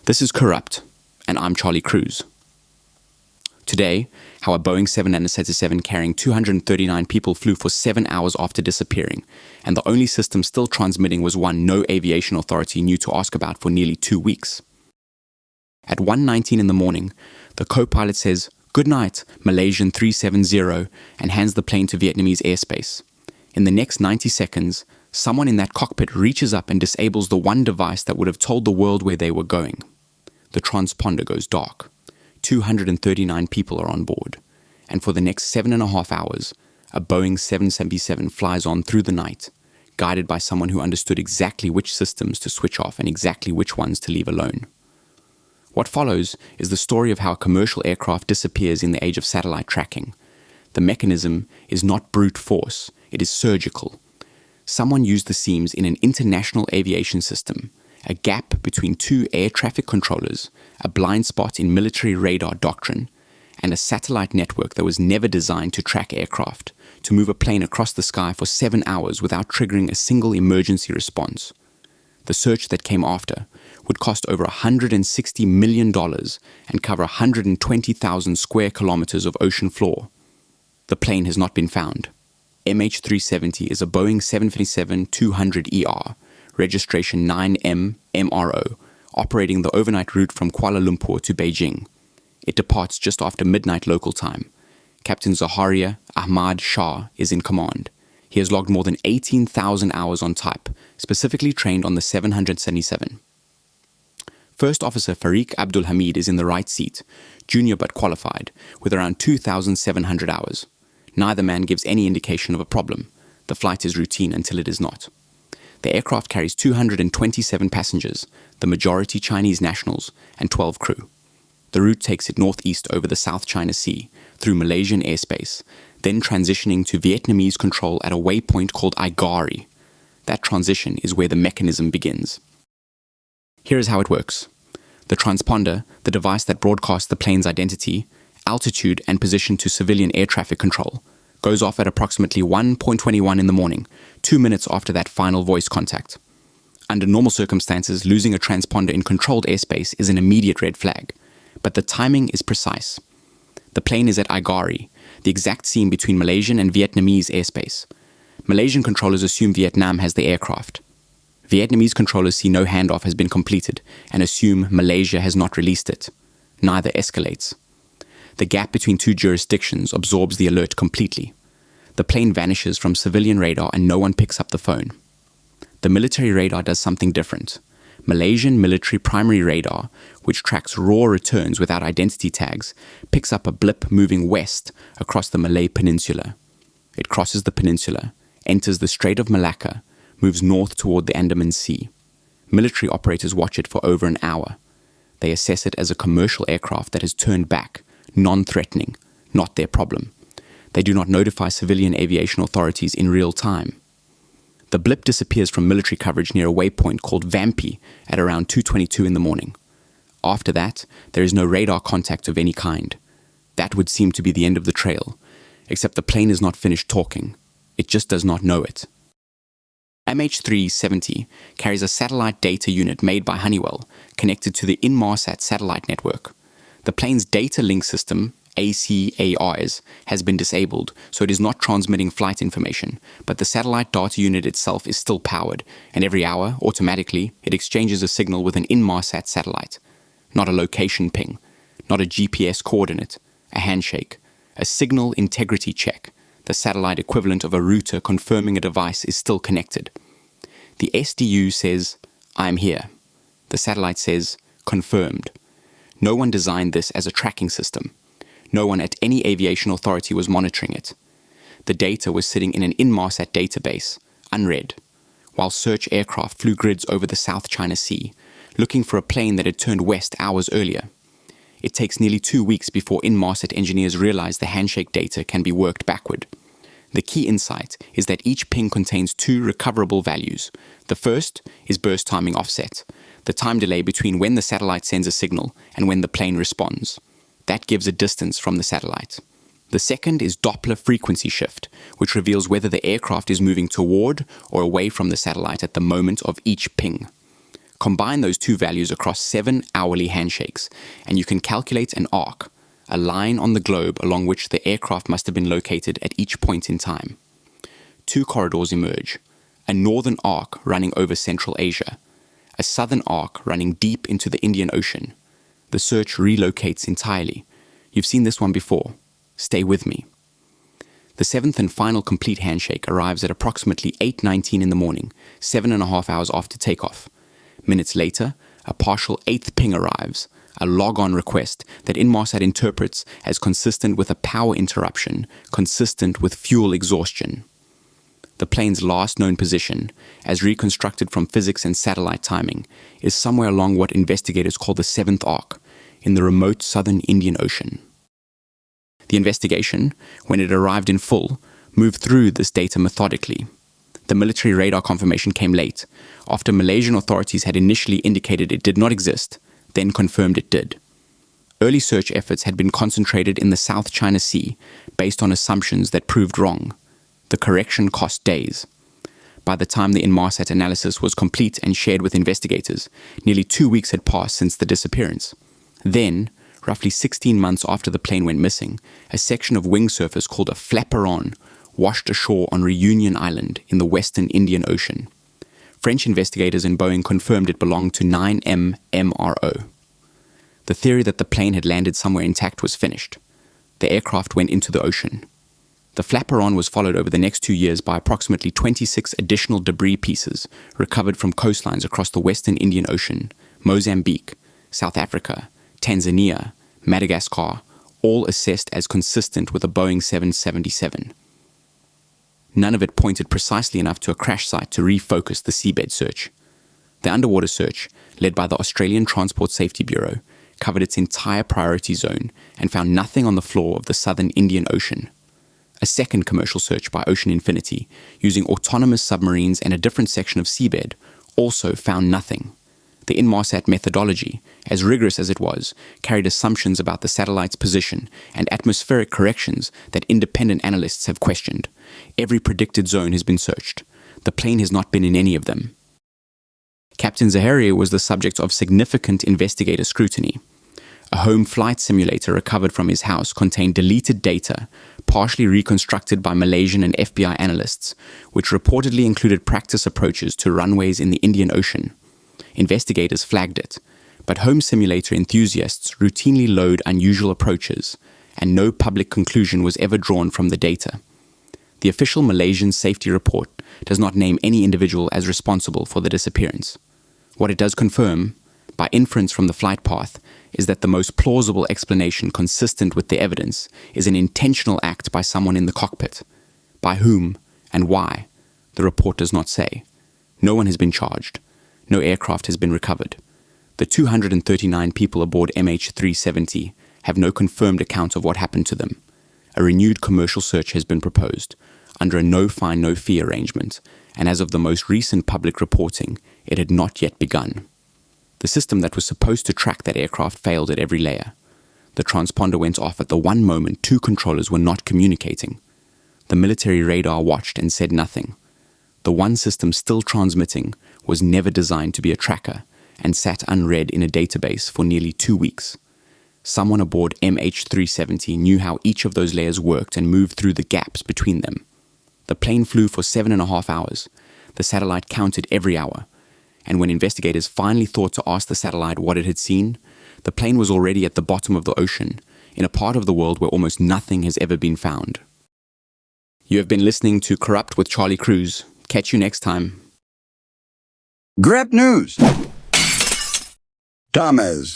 This is Corrupt, and I'm Charlie Cruz. Today, how a Boeing 777 carrying 239 people flew for 7 hours after disappearing, and the only system still transmitting was one no aviation authority knew to ask about for nearly 2 weeks. At 1:19 in the morning, the co-pilot says, "Good night, Malaysian 370, and hands the plane to Vietnamese airspace. In the next 90 seconds, someone in that cockpit reaches up and disables the one device that would have told the world where they were going. The transponder goes dark. 239 people are on board, and for the next 7.5 hours, a Boeing 777 flies on through the night, guided by someone who understood exactly which systems to switch off and exactly which ones to leave alone." What follows is the story of how a commercial aircraft disappears in the age of satellite tracking. The mechanism is not brute force, it is surgical. Someone used the seams in an international aviation system, a gap between two air traffic controllers, a blind spot in military radar doctrine, and a satellite network that was never designed to track aircraft, to move a plane across the sky for 7 hours without triggering a single emergency response. The search that came after would cost over $160 million and cover 120,000 square kilometers of ocean floor. The plane has not been found. MH370 is a Boeing 737-200ER, registration 9M-MRO, operating the overnight route from Kuala Lumpur to Beijing. It departs just after midnight local time. Captain Zaharia Ahmad Shah is in command. He has logged more than 18,000 hours on type, specifically trained on the 777. First Officer Farik Abdul Hamid is in the right seat, junior but qualified, with around 2,700 hours. Neither man gives any indication of a problem. The flight is routine until it is not. The aircraft carries 227 passengers, the majority Chinese nationals, and 12 crew. The route takes it northeast over the South China Sea, through Malaysian airspace, then transitioning to Vietnamese control at a waypoint called Aigari. That transition is where the mechanism begins. Here is how it works. The transponder, the device that broadcasts the plane's identity, altitude, and position to civilian air traffic control, goes off at approximately 1:21 in the morning, 2 minutes after that final voice contact. Under normal circumstances, losing a transponder in controlled airspace is an immediate red flag, but the timing is precise. The plane is at Aigari, the exact seam between Malaysian and Vietnamese airspace. Malaysian controllers assume Vietnam has the aircraft. Vietnamese controllers see no handoff has been completed and assume Malaysia has not released it. Neither escalates. The gap between two jurisdictions absorbs the alert completely. The plane vanishes from civilian radar and no one picks up the phone. The military radar does something different. Malaysian military primary radar, which tracks raw returns without identity tags, picks up a blip moving west across the Malay Peninsula. It crosses the peninsula, enters the Strait of Malacca, moves north toward the Andaman Sea. Military operators watch it for over an hour. They assess it as a commercial aircraft that has turned back, non-threatening, not their problem. They do not notify civilian aviation authorities in real time. The blip disappears from military coverage near a waypoint called Vampy at around 2:22 in the morning. After that, there is no radar contact of any kind. That would seem to be the end of the trail, except the plane is not finished talking. It just does not know it. MH370 carries a satellite data unit made by Honeywell, connected to the Inmarsat satellite network. The plane's data link system, ACARs, has been disabled, so it is not transmitting flight information, but the satellite data unit itself is still powered, and every hour, automatically, it exchanges a signal with an Inmarsat satellite. Not a location ping, not a GPS coordinate, a handshake, a signal integrity check, the satellite equivalent of a router confirming a device is still connected. The SDU says, "I'm here." The satellite says, "Confirmed." No one designed this as a tracking system. No one at any aviation authority was monitoring it. The data was sitting in an Inmarsat database, unread, while search aircraft flew grids over the South China Sea, looking for a plane that had turned west hours earlier. It takes nearly 2 weeks before Inmarsat engineers realize the handshake data can be worked backward. The key insight is that each ping contains 2 recoverable values. The first is burst timing offset, the time delay between when the satellite sends a signal and when the plane responds. That gives a distance from the satellite. The second is Doppler frequency shift, which reveals whether the aircraft is moving toward or away from the satellite at the moment of each ping. Combine those two values across 7 hourly handshakes, and you can calculate an arc, a line on the globe along which the aircraft must have been located at each point in time. Two corridors emerge, a northern arc running over Central Asia, a southern arc running deep into the Indian Ocean. The search relocates entirely. You've seen this one before. Stay with me. The seventh and final complete handshake arrives at approximately 8:19 in the morning, 7.5 hours after takeoff. Minutes later, a partial eighth ping arrives, a log-on request that Inmarsat interprets as consistent with a power interruption, consistent with fuel exhaustion. The plane's last known position, as reconstructed from physics and satellite timing, is somewhere along what investigators call the seventh arc, in the remote southern Indian Ocean. The investigation, when it arrived in full, moved through this data methodically. The military radar confirmation came late, after Malaysian authorities had initially indicated it did not exist, then confirmed it did. Early search efforts had been concentrated in the South China Sea, based on assumptions that proved wrong. The correction cost days. By the time the Inmarsat analysis was complete and shared with investigators, nearly 2 weeks had passed since the disappearance. Then, roughly 16 months after the plane went missing, a section of wing surface called a flaperon washed ashore on Reunion Island in the western Indian Ocean. French investigators in Boeing confirmed it belonged to 9M MRO. The theory that the plane had landed somewhere intact was finished. The aircraft went into the ocean. The flaperon was followed over the next 2 years by approximately 26 additional debris pieces recovered from coastlines across the western Indian Ocean, Mozambique, South Africa, Tanzania, Madagascar, all assessed as consistent with a Boeing 777. None of it pointed precisely enough to a crash site to refocus the seabed search. The underwater search, led by the Australian Transport Safety Bureau, covered its entire priority zone and found nothing on the floor of the southern Indian Ocean. A second commercial search by Ocean Infinity, using autonomous submarines and a different section of seabed, also found nothing. The Inmarsat methodology, as rigorous as it was, carried assumptions about the satellite's position and atmospheric corrections that independent analysts have questioned. Every predicted zone has been searched. The plane has not been in any of them. Captain Zaharia was the subject of significant investigator scrutiny. A home flight simulator recovered from his house contained deleted data, partially reconstructed by Malaysian and FBI analysts, which reportedly included practice approaches to runways in the Indian Ocean. Investigators flagged it, but home simulator enthusiasts routinely load unusual approaches, and no public conclusion was ever drawn from the data. The official Malaysian safety report does not name any individual as responsible for the disappearance. What it does confirm, by inference from the flight path, is that the most plausible explanation consistent with the evidence is an intentional act by someone in the cockpit. By whom and why, the report does not say. No one has been charged. No aircraft has been recovered. The 239 people aboard MH370 have no confirmed account of what happened to them. A renewed commercial search has been proposed, under a no-fine, no-fee arrangement, and as of the most recent public reporting, it had not yet begun. The system that was supposed to track that aircraft failed at every layer. The transponder went off at the one moment two controllers were not communicating. The military radar watched and said nothing. The one system still transmitting was never designed to be a tracker and sat unread in a database for nearly 2 weeks. Someone aboard MH370 knew how each of those layers worked and moved through the gaps between them. The plane flew for 7.5 hours. The satellite counted every hour. And when investigators finally thought to ask the satellite what it had seen, the plane was already at the bottom of the ocean, in a part of the world where almost nothing has ever been found. You have been listening to Corrupt with Charlie Cruz. Catch you next time. Grab news. Thomas.